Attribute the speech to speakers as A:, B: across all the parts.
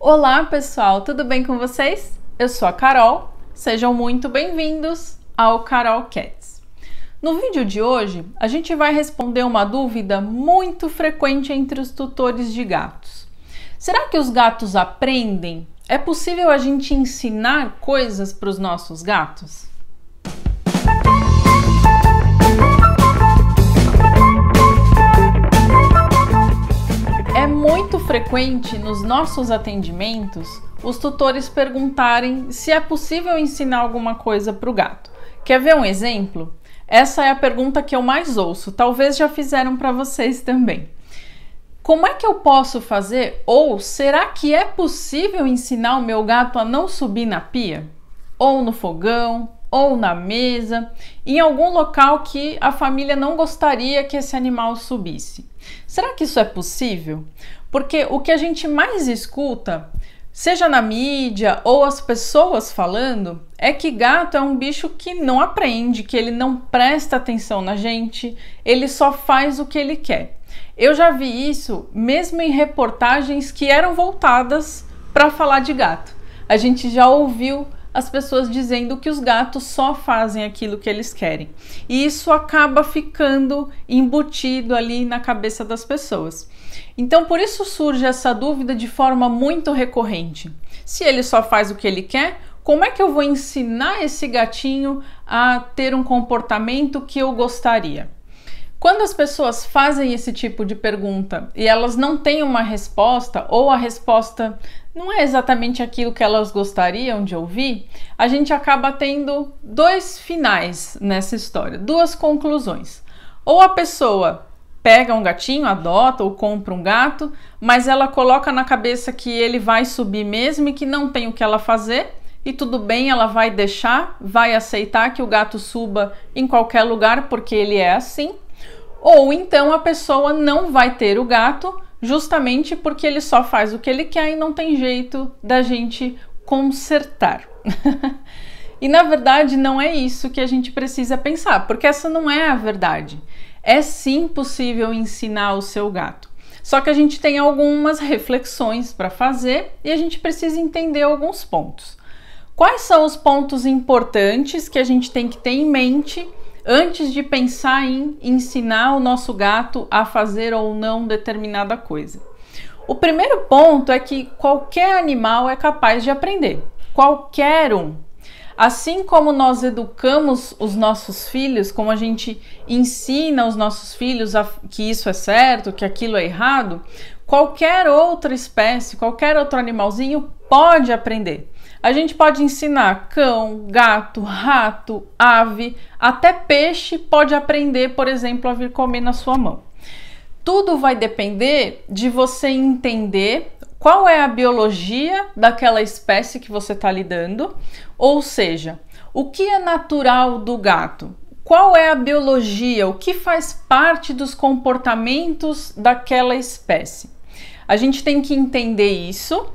A: Olá pessoal, tudo bem com vocês? Eu sou a Carol, sejam muito bem-vindos ao Carol Cats. No vídeo de hoje, a gente vai responder uma dúvida muito frequente entre os tutores de gatos. Será que os gatos aprendem? É possível a gente ensinar coisas para os nossos gatos? É muito frequente nos nossos atendimentos os tutores perguntarem se é possível ensinar alguma coisa para o gato. Quer ver um exemplo? Essa é a pergunta que eu mais ouço, talvez já fizeram para vocês também. Como é que eu posso fazer? Ou será que é possível ensinar o meu gato a não subir na pia? Ou no fogão? Ou na mesa? Em algum local que a família não gostaria que esse animal subisse? Será que isso é possível? Porque o que a gente mais escuta, seja na mídia ou as pessoas falando, é que gato é um bicho que não aprende, que ele não presta atenção na gente, ele só faz o que ele quer. Eu já vi isso mesmo em reportagens que eram voltadas para falar de gato. A gente já ouviu as pessoas dizendo que os gatos só fazem aquilo que eles querem. E isso acaba ficando embutido ali na cabeça das pessoas. Então, por isso surge essa dúvida de forma muito recorrente. Se ele só faz o que ele quer, como é que eu vou ensinar esse gatinho a ter um comportamento que eu gostaria? Quando as pessoas fazem esse tipo de pergunta e elas não têm uma resposta, ou a resposta não é exatamente aquilo que elas gostariam de ouvir, a gente acaba tendo dois finais nessa história, duas conclusões. Ou a pessoa pega um gatinho, adota ou compra um gato, mas ela coloca na cabeça que ele vai subir mesmo e que não tem o que ela fazer, e tudo bem, ela vai deixar, vai aceitar que o gato suba em qualquer lugar porque ele é assim. Ou então a pessoa não vai ter o gato justamente porque ele só faz o que ele quer e não tem jeito da gente consertar. E na verdade não é isso que a gente precisa pensar, porque essa não é a verdade. É sim possível ensinar o seu gato. Só que a gente tem algumas reflexões para fazer e a gente precisa entender alguns pontos. Quais são os pontos importantes que a gente tem que ter em mente antes de pensar em ensinar o nosso gato a fazer ou não determinada coisa? O primeiro ponto é que qualquer animal é capaz de aprender. Qualquer um. Assim como nós educamos os nossos filhos, como a gente ensina os nossos filhos que isso é certo, que aquilo é errado, qualquer outra espécie, qualquer outro animalzinho pode aprender. A gente pode ensinar cão, gato, rato, ave, até peixe pode aprender, por exemplo, a vir comer na sua mão. Tudo vai depender de você entender qual é a biologia daquela espécie que você está lidando, ou seja, o que é natural do gato, qual é a biologia, o que faz parte dos comportamentos daquela espécie. A gente tem que entender isso,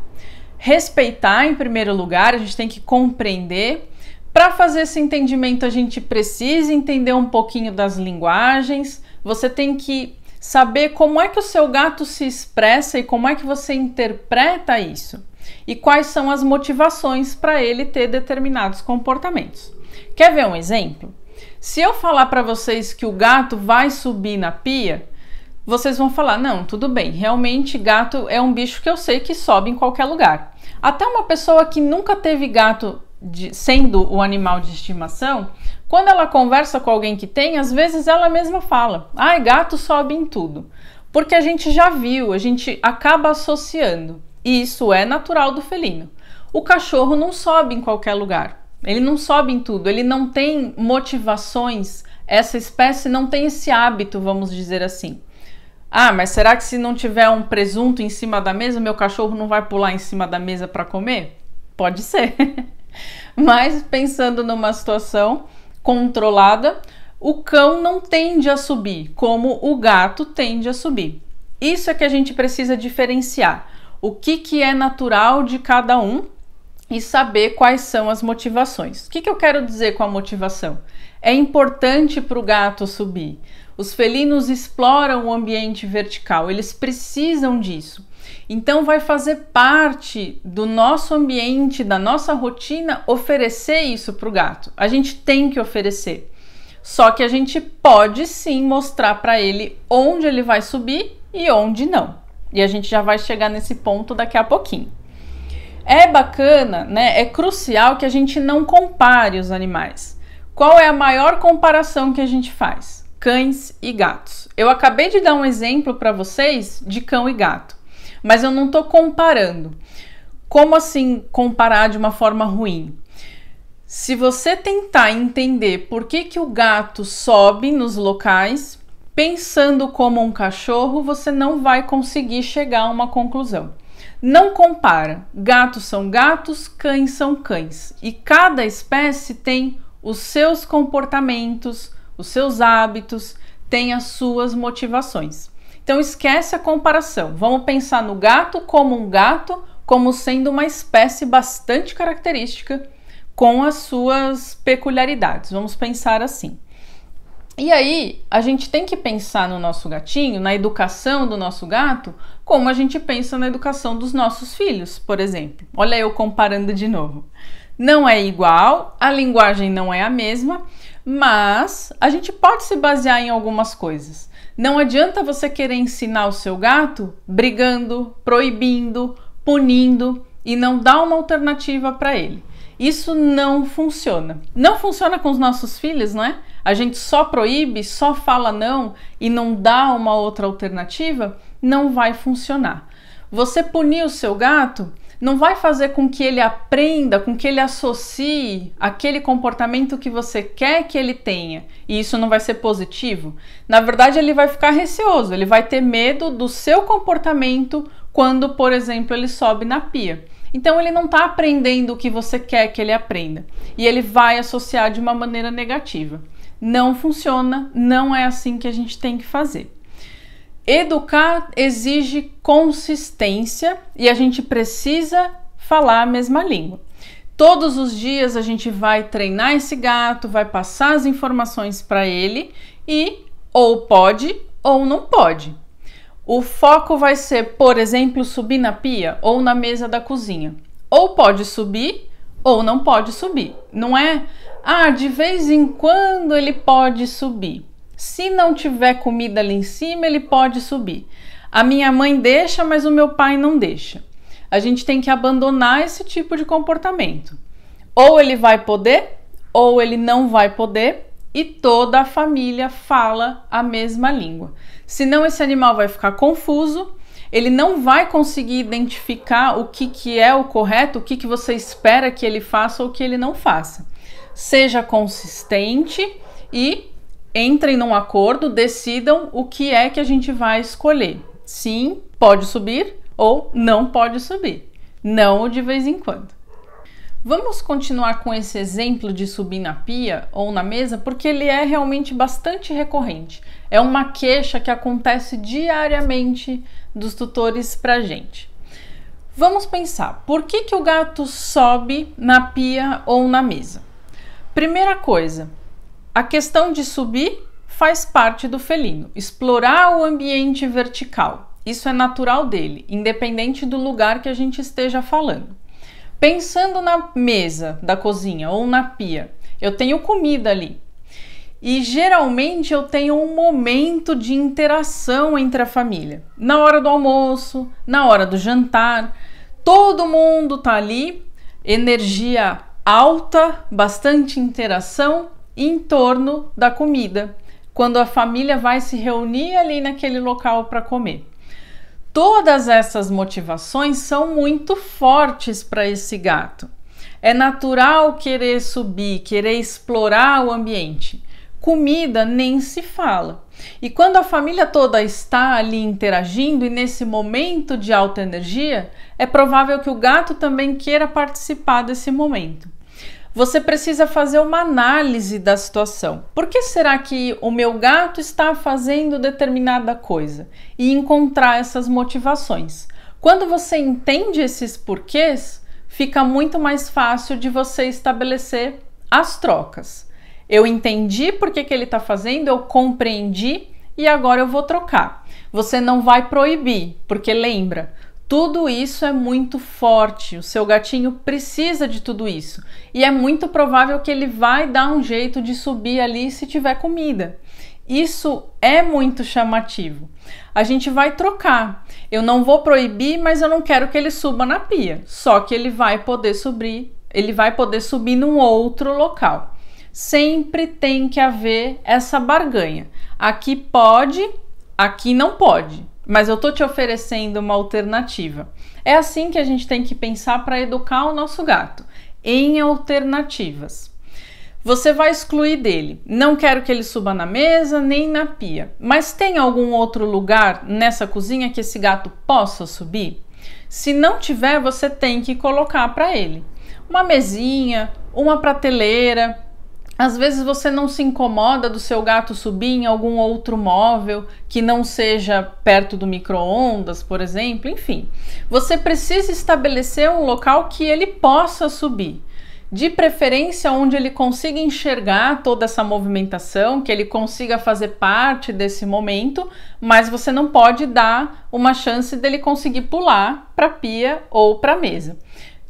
A: respeitar em primeiro lugar, a gente tem que compreender. Para fazer esse entendimento, a gente precisa entender um pouquinho das linguagens, você tem que saber como é que o seu gato se expressa e como é que você interpreta isso e quais são as motivações para ele ter determinados comportamentos. Quer ver um exemplo? Se eu falar para vocês que o gato vai subir na pia, vocês vão falar, não, tudo bem, realmente gato é um bicho que eu sei que sobe em qualquer lugar. Até uma pessoa que nunca teve gato sendo o animal de estimação, quando ela conversa com alguém que tem, às vezes ela mesma fala, ai, gato sobe em tudo. Porque a gente já viu, a gente acaba associando. E isso é natural do felino. O cachorro não sobe em qualquer lugar. Ele não sobe em tudo, ele não tem motivações, essa espécie não tem esse hábito, vamos dizer assim. Ah, mas será que se não tiver um presunto em cima da mesa, meu cachorro não vai pular em cima da mesa para comer? Pode ser. Mas pensando numa situação controlada, o cão não tende a subir, como o gato tende a subir. Isso é que a gente precisa diferenciar. O que é natural de cada um e saber quais são as motivações. O que eu quero dizer com a motivação? É importante para o gato subir. Os felinos exploram o ambiente vertical, eles precisam disso. Então vai fazer parte do nosso ambiente, da nossa rotina, oferecer isso para o gato. A gente tem que oferecer. Só que a gente pode sim mostrar para ele onde ele vai subir e onde não. E a gente já vai chegar nesse ponto daqui a pouquinho. É bacana, né? É crucial que a gente não compare os animais. Qual é a maior comparação que a gente faz? Cães e gatos. Eu acabei de dar um exemplo para vocês de cão e gato, mas eu não estou comparando. Como assim comparar de uma forma ruim? Se você tentar entender por que o gato sobe nos locais, pensando como um cachorro, você não vai conseguir chegar a uma conclusão. Não compara. Gatos são gatos, cães são cães. E cada espécie tem os seus comportamentos, os seus hábitos, tem as suas motivações. Então esquece a comparação. Vamos pensar no gato, como sendo uma espécie bastante característica com as suas peculiaridades. Vamos pensar assim. E aí, a gente tem que pensar no nosso gatinho, na educação do nosso gato, como a gente pensa na educação dos nossos filhos, por exemplo. Olha eu comparando de novo. Não é igual, a linguagem não é a mesma, mas a gente pode se basear em algumas coisas. Não adianta você querer ensinar o seu gato brigando, proibindo, punindo e não dar uma alternativa para ele. Isso não funciona. Não funciona com os nossos filhos, não é? A gente só proíbe, só fala não e não dá uma outra alternativa, não vai funcionar. Você punir o seu gato não vai fazer com que ele aprenda, com que ele associe aquele comportamento que você quer que ele tenha. E isso não vai ser positivo. Na verdade, ele vai ficar receoso, ele vai ter medo do seu comportamento quando, por exemplo, ele sobe na pia. Então ele não está aprendendo o que você quer que ele aprenda e ele vai associar de uma maneira negativa. Não funciona, não é assim que a gente tem que fazer. Educar exige consistência e a gente precisa falar a mesma língua. Todos os dias a gente vai treinar esse gato, vai passar as informações para ele e ou pode ou não pode. O foco vai ser, por exemplo, subir na pia ou na mesa da cozinha. Ou pode subir ou não pode subir. Não é, de vez em quando ele pode subir. Se não tiver comida ali em cima, ele pode subir. A minha mãe deixa, mas o meu pai não deixa. A gente tem que abandonar esse tipo de comportamento. Ou ele vai poder, ou ele não vai poder, e toda a família fala a mesma língua. Senão esse animal vai ficar confuso, ele não vai conseguir identificar o que é o correto, o que você espera que ele faça ou que ele não faça. Seja consistente e entrem num acordo, decidam o que é que a gente vai escolher. Sim, pode subir ou não pode subir. Não de vez em quando. Vamos continuar com esse exemplo de subir na pia ou na mesa, porque ele é realmente bastante recorrente. É uma queixa que acontece diariamente dos tutores pra gente. Vamos pensar, por que o gato sobe na pia ou na mesa? Primeira coisa, a questão de subir faz parte do felino. Explorar o ambiente vertical, isso é natural dele, independente do lugar que a gente esteja falando. Pensando na mesa da cozinha ou na pia, eu tenho comida ali. E geralmente eu tenho um momento de interação entre a família. Na hora do almoço, na hora do jantar, todo mundo tá ali, energia alta, bastante interação em torno da comida, quando a família vai se reunir ali naquele local para comer. Todas essas motivações são muito fortes para esse gato. É natural querer subir, querer explorar o ambiente. Comida nem se fala. E quando a família toda está ali interagindo e nesse momento de alta energia, é provável que o gato também queira participar desse momento. Você precisa fazer uma análise da situação. Por que será que o meu gato está fazendo determinada coisa? E encontrar essas motivações. Quando você entende esses porquês, fica muito mais fácil de você estabelecer as trocas. Eu entendi por que ele está fazendo, eu compreendi e agora eu vou trocar. Você não vai proibir, porque lembra, Tudo isso é muito forte, o seu gatinho precisa de tudo isso e é muito provável que ele vai dar um jeito de subir ali se tiver comida. Isso é muito chamativo. A gente vai trocar. Eu não vou proibir, mas eu não quero que ele suba na pia. Só que ele vai poder subir num outro local. Sempre tem que haver essa barganha. Aqui pode, aqui não pode. Mas eu tô te oferecendo uma alternativa. É assim que a gente tem que pensar para educar o nosso gato, em alternativas. Você vai excluir dele. Não quero que ele suba na mesa nem na pia. Mas tem algum outro lugar nessa cozinha que esse gato possa subir? Se não tiver, você tem que colocar para ele uma mesinha, uma prateleira. Às vezes você não se incomoda do seu gato subir em algum outro móvel que não seja perto do micro-ondas, por exemplo. Enfim, você precisa estabelecer um local que ele possa subir. De preferência onde ele consiga enxergar toda essa movimentação, que ele consiga fazer parte desse momento, mas você não pode dar uma chance dele conseguir pular para a pia ou para a mesa.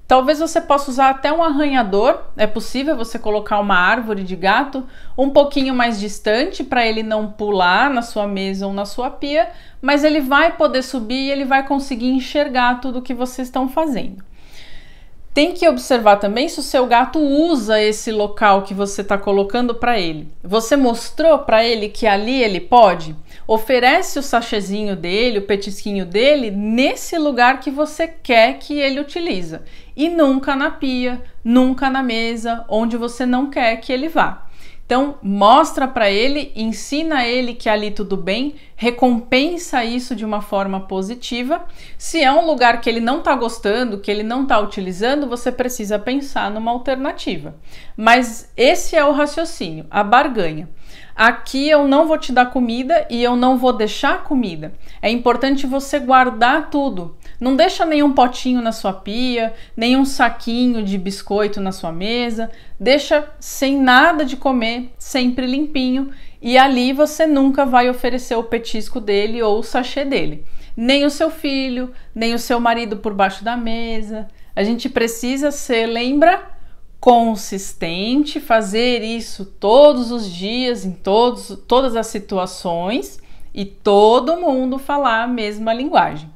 A: Talvez você possa usar até um arranhador, é possível você colocar uma árvore de gato um pouquinho mais distante para ele não pular na sua mesa ou na sua pia, mas ele vai poder subir e ele vai conseguir enxergar tudo que vocês estão fazendo. Tem que observar também se o seu gato usa esse local que você está colocando para ele. Você mostrou para ele que ali ele pode? Oferece o sachêzinho dele, o petisquinho dele, nesse lugar que você quer que ele utilize. E nunca na pia, nunca na mesa, onde você não quer que ele vá. Então, mostra para ele, ensina ele que ali tudo bem, recompensa isso de uma forma positiva. Se é um lugar que ele não está gostando, que ele não está utilizando, você precisa pensar numa alternativa. Mas esse é o raciocínio, a barganha. Aqui eu não vou te dar comida e eu não vou deixar comida. É importante você guardar tudo. Não deixa nenhum potinho na sua pia, nenhum saquinho de biscoito na sua mesa. Deixa sem nada de comer, sempre limpinho. E ali você nunca vai oferecer o petisco dele ou o sachê dele. Nem o seu filho, nem o seu marido por baixo da mesa. A gente precisa ser, lembra? Consistente, fazer isso todos os dias, em todas as situações e todo mundo falar a mesma linguagem.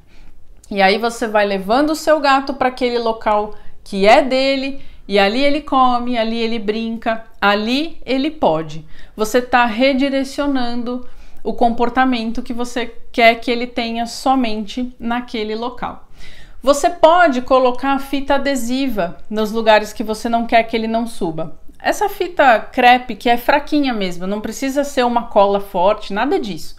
A: E aí você vai levando o seu gato para aquele local que é dele e ali ele come, ali ele brinca, ali ele pode. Você está redirecionando o comportamento que você quer que ele tenha somente naquele local. Você pode colocar fita adesiva nos lugares que você não quer que ele não suba. Essa fita crepe que é fraquinha mesmo, não precisa ser uma cola forte, nada disso.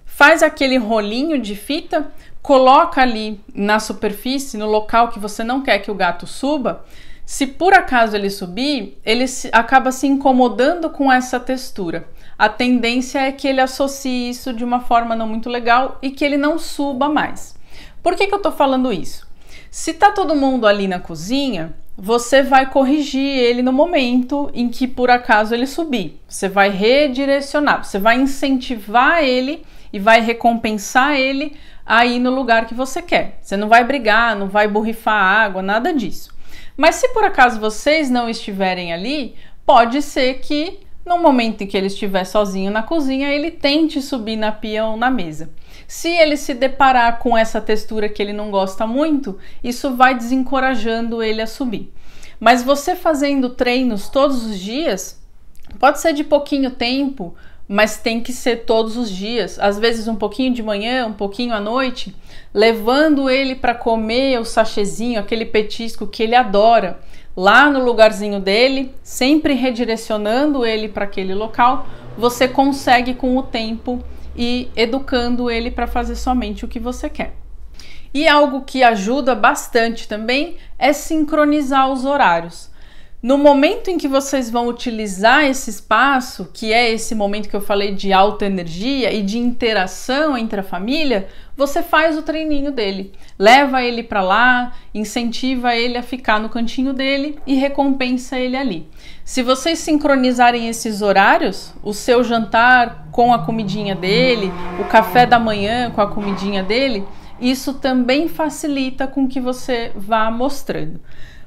A: Faz aquele rolinho de fita, coloca ali na superfície, no local que você não quer que o gato suba. Se por acaso ele subir, ele acaba se incomodando com essa textura. A tendência é que ele associe isso de uma forma não muito legal e que ele não suba mais. Por que eu tô falando isso? Se tá todo mundo ali na cozinha, você vai corrigir ele no momento em que por acaso ele subir. Você vai redirecionar, você vai incentivar ele e vai recompensar ele aí no lugar que você quer. Você não vai brigar, não vai borrifar água, nada disso. Mas se por acaso vocês não estiverem ali, pode ser que no momento em que ele estiver sozinho na cozinha, ele tente subir na pia ou na mesa. Se ele se deparar com essa textura que ele não gosta muito, isso vai desencorajando ele a subir. Mas você fazendo treinos todos os dias, pode ser de pouquinho tempo, mas tem que ser todos os dias. Às vezes um pouquinho de manhã, um pouquinho à noite, levando ele para comer o sachêzinho, aquele petisco que ele adora, lá no lugarzinho dele, sempre redirecionando ele para aquele local, você consegue com o tempo ir educando ele para fazer somente o que você quer. E algo que ajuda bastante também é sincronizar os horários. No momento em que vocês vão utilizar esse espaço, que é esse momento que eu falei de alta energia e de interação entre a família, você faz o treininho dele. Leva ele para lá, incentiva ele a ficar no cantinho dele e recompensa ele ali. Se vocês sincronizarem esses horários, o seu jantar com a comidinha dele, o café da manhã com a comidinha dele, isso também facilita com que você vá mostrando.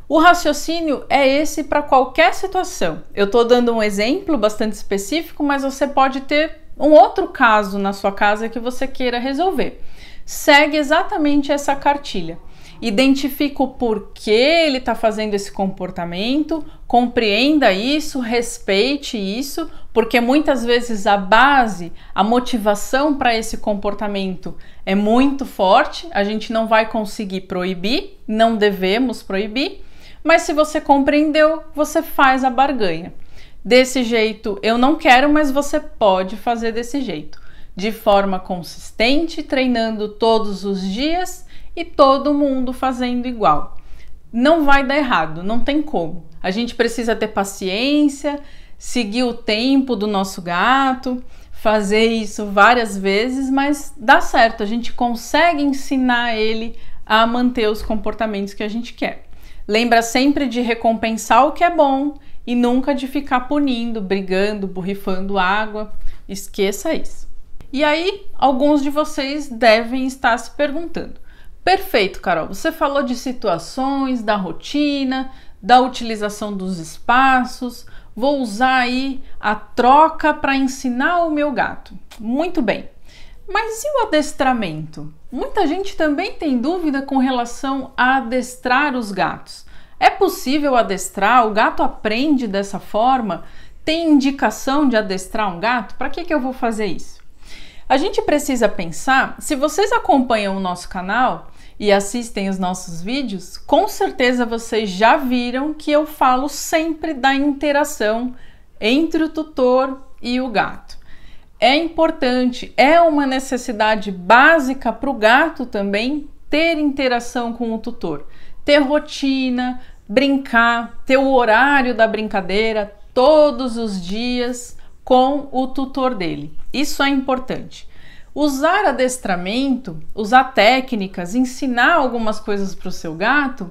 A: O raciocínio é esse para qualquer situação. Eu estou dando um exemplo bastante específico, mas você pode ter um outro caso na sua casa que você queira resolver. Segue exatamente essa cartilha. Identifica o porquê ele está fazendo esse comportamento, compreenda isso, respeite isso, porque muitas vezes a base, a motivação para esse comportamento é muito forte, a gente não vai conseguir proibir, não devemos proibir, mas se você compreendeu, você faz a barganha. Desse jeito eu não quero, mas você pode fazer desse jeito, de forma consistente, treinando todos os dias e todo mundo fazendo igual. Não vai dar errado, não tem como. A gente precisa ter paciência, seguir o tempo do nosso gato, fazer isso várias vezes, mas dá certo, a gente consegue ensinar ele a manter os comportamentos que a gente quer. Lembra sempre de recompensar o que é bom e nunca de ficar punindo, brigando, borrifando água. Esqueça isso. E aí, alguns de vocês devem estar se perguntando: perfeito, Carol, você falou de situações, da rotina, da utilização dos espaços, vou usar aí a troca para ensinar o meu gato. Muito bem. Mas e o adestramento? Muita gente também tem dúvida com relação a adestrar os gatos. É possível adestrar? O gato aprende dessa forma? Tem indicação de adestrar um gato? Para que eu vou fazer isso? A gente precisa pensar, se vocês acompanham o nosso canal e assistem os nossos vídeos, com certeza vocês já viram que eu falo sempre da interação entre o tutor e o gato. É importante, é uma necessidade básica para o gato também ter interação com o tutor, ter rotina, brincar, ter o horário da brincadeira todos os dias com o tutor dele. Isso é importante. Usar adestramento, usar técnicas, ensinar algumas coisas para o seu gato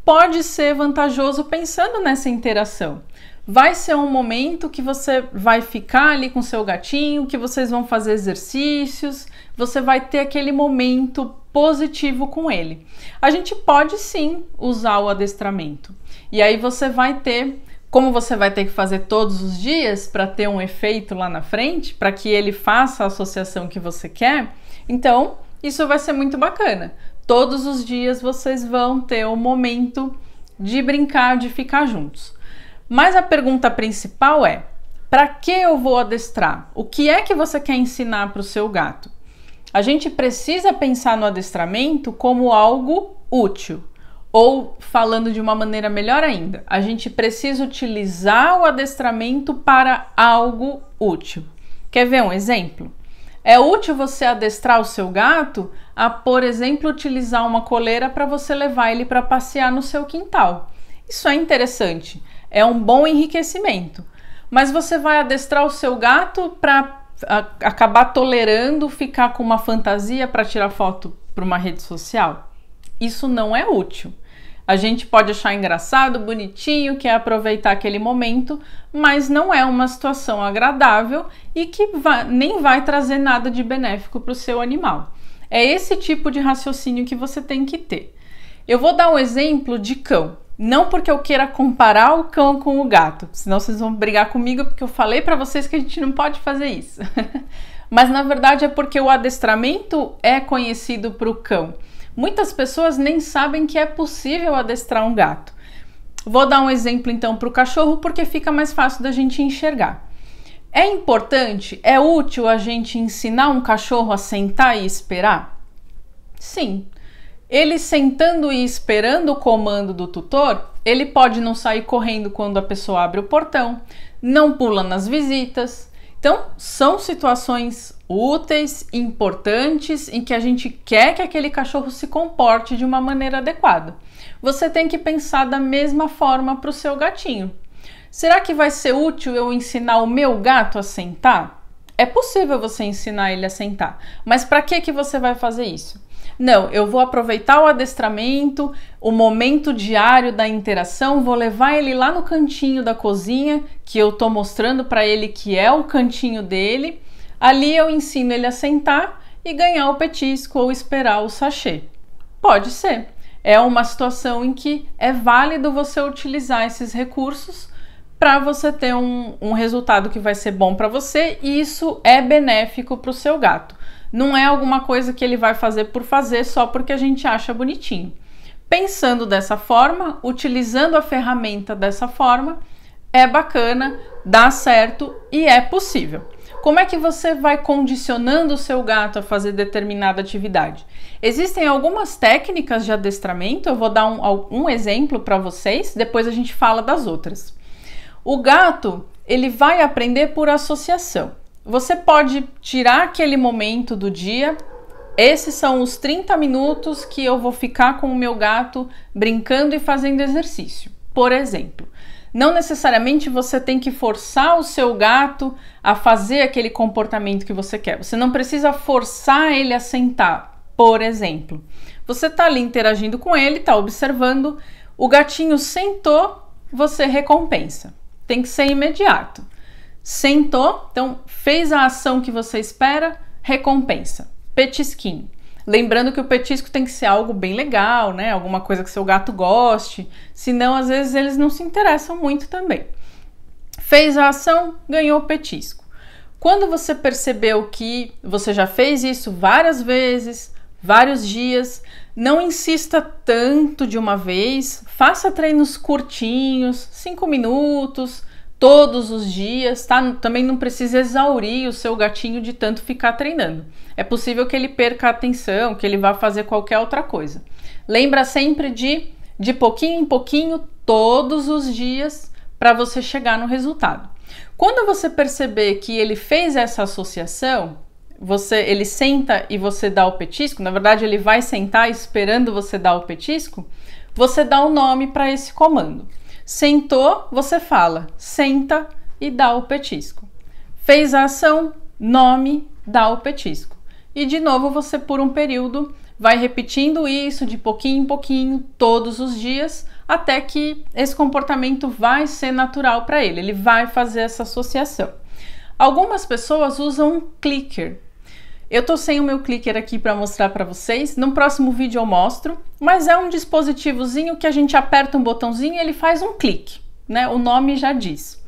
A: pode ser vantajoso pensando nessa interação. Vai ser um momento que você vai ficar ali com seu gatinho, que vocês vão fazer exercícios, você vai ter aquele momento positivo com ele. A gente pode sim usar o adestramento. E aí você vai ter, como você vai ter que fazer todos os dias para ter um efeito lá na frente, para que ele faça a associação que você quer, então isso vai ser muito bacana. Todos os dias vocês vão ter o momento de brincar, de ficar juntos. Mas a pergunta principal é: para que eu vou adestrar? O que é que você quer ensinar para o seu gato? A gente precisa pensar no adestramento como algo útil. Ou, falando de uma maneira melhor ainda, a gente precisa utilizar o adestramento para algo útil. Quer ver um exemplo? É útil você adestrar o seu gato a, por exemplo, utilizar uma coleira para você levar ele para passear no seu quintal. Isso é interessante. É um bom enriquecimento, mas você vai adestrar o seu gato para acabar tolerando ficar com uma fantasia para tirar foto para uma rede social? Isso não é útil. A gente pode achar engraçado, bonitinho, quer aproveitar aquele momento, mas não é uma situação agradável e que nem vai trazer nada de benéfico para o seu animal. É esse tipo de raciocínio que você tem que ter. Eu vou dar um exemplo de cão. Não porque eu queira comparar o cão com o gato, senão vocês vão brigar comigo porque eu falei para vocês que a gente não pode fazer isso. Mas na verdade é porque o adestramento é conhecido para o cão. Muitas pessoas nem sabem que é possível adestrar um gato. Vou dar um exemplo então para o cachorro porque fica mais fácil da gente enxergar. É importante, é útil a gente ensinar um cachorro a sentar e esperar? Sim. Ele sentando e esperando o comando do tutor, ele pode não sair correndo quando a pessoa abre o portão, não pula nas visitas. Então, são situações úteis, importantes, em que a gente quer que aquele cachorro se comporte de uma maneira adequada. Você tem que pensar da mesma forma para o seu gatinho. Será que vai ser útil eu ensinar o meu gato a sentar? É possível você ensinar ele a sentar, mas para que você vai fazer isso? Não, eu vou aproveitar o adestramento, o momento diário da interação, vou levar ele lá no cantinho da cozinha, que eu tô mostrando para ele que é o cantinho dele. Ali eu ensino ele a sentar e ganhar o petisco ou esperar o sachê. Pode ser. É uma situação em que é válido você utilizar esses recursos para você ter um resultado que vai ser bom para você, e isso é benéfico para o seu gato. Não é alguma coisa que ele vai fazer por fazer só porque a gente acha bonitinho. Pensando dessa forma, utilizando a ferramenta dessa forma, é bacana, dá certo e é possível. Como é que você vai condicionando o seu gato a fazer determinada atividade? Existem algumas técnicas de adestramento, eu vou dar um exemplo para vocês, depois a gente fala das outras. O gato, ele vai aprender por associação. Você pode tirar aquele momento do dia, esses são os 30 minutos que eu vou ficar com o meu gato brincando e fazendo exercício, por exemplo. Não necessariamente você tem que forçar o seu gato a fazer aquele comportamento que você quer. Você não precisa forçar ele a sentar, por exemplo. Você está ali interagindo com ele, está observando, o gatinho sentou, você recompensa. Tem que ser imediato. Sentou, então fez a ação que você espera, recompensa. Petisquinho. Lembrando que o petisco tem que ser algo bem legal, né? Alguma coisa que seu gato goste, senão às vezes eles não se interessam muito também. Fez a ação, ganhou o petisco. Quando você percebeu que você já fez isso várias vezes, vários dias, não insista tanto de uma vez, faça treinos curtinhos, 5 minutos, todos os dias, tá? Também não precisa exaurir o seu gatinho de tanto ficar treinando. É possível que ele perca a atenção, que ele vá fazer qualquer outra coisa. Lembra sempre de pouquinho em pouquinho, todos os dias, para você chegar no resultado. Quando você perceber que ele fez essa associação, ele senta e você dá o petisco, na verdade ele vai sentar esperando você dar o petisco, você dá um nome para esse comando. Sentou, você fala, senta e dá o petisco. Fez a ação, nome, dá o petisco. E de novo você por um período vai repetindo isso de pouquinho em pouquinho, todos os dias, até que esse comportamento vai ser natural para ele, ele vai fazer essa associação. Algumas pessoas usam um clicker. Eu tô sem o meu clicker aqui para mostrar para vocês, no próximo vídeo eu mostro, mas é um dispositivozinho que a gente aperta um botãozinho e ele faz um clique, né? O nome já diz.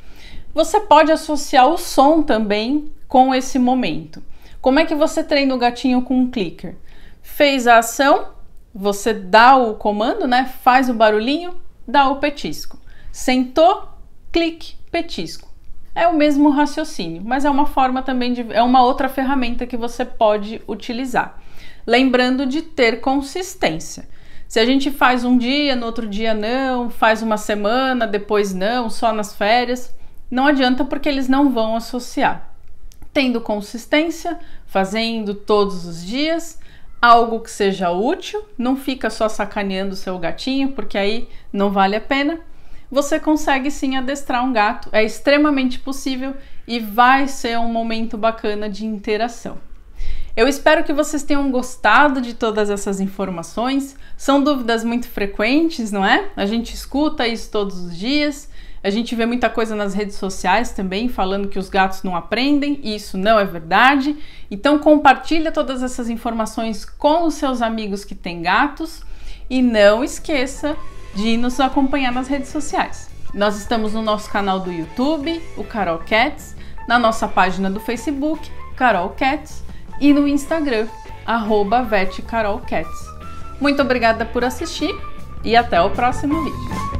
A: Você pode associar o som também com esse momento. Como é que você treina o gatinho com um clicker? Fez a ação, você dá o comando, né? Faz o barulhinho, dá o petisco. Sentou, clique, petisco. É o mesmo raciocínio, mas é uma forma também é uma outra ferramenta que você pode utilizar. Lembrando de ter consistência. Se a gente faz um dia, no outro dia não, faz uma semana, depois não, só nas férias, não adianta porque eles não vão associar. Tendo consistência, fazendo todos os dias, algo que seja útil, não fica só sacaneando o seu gatinho, porque aí não vale a pena. Você consegue sim adestrar um gato, é extremamente possível e vai ser um momento bacana de interação. Eu espero que vocês tenham gostado de todas essas informações, são dúvidas muito frequentes, não é? A gente escuta isso todos os dias, a gente vê muita coisa nas redes sociais também falando que os gatos não aprendem, e isso não é verdade. Então compartilha todas essas informações com os seus amigos que têm gatos e não esqueça de nos acompanhar nas redes sociais. Nós estamos no nosso canal do YouTube, o Carol Cats, na nossa página do Facebook, Carol Cats, e no Instagram, @vetcarolcats. Muito obrigada por assistir e até o próximo vídeo.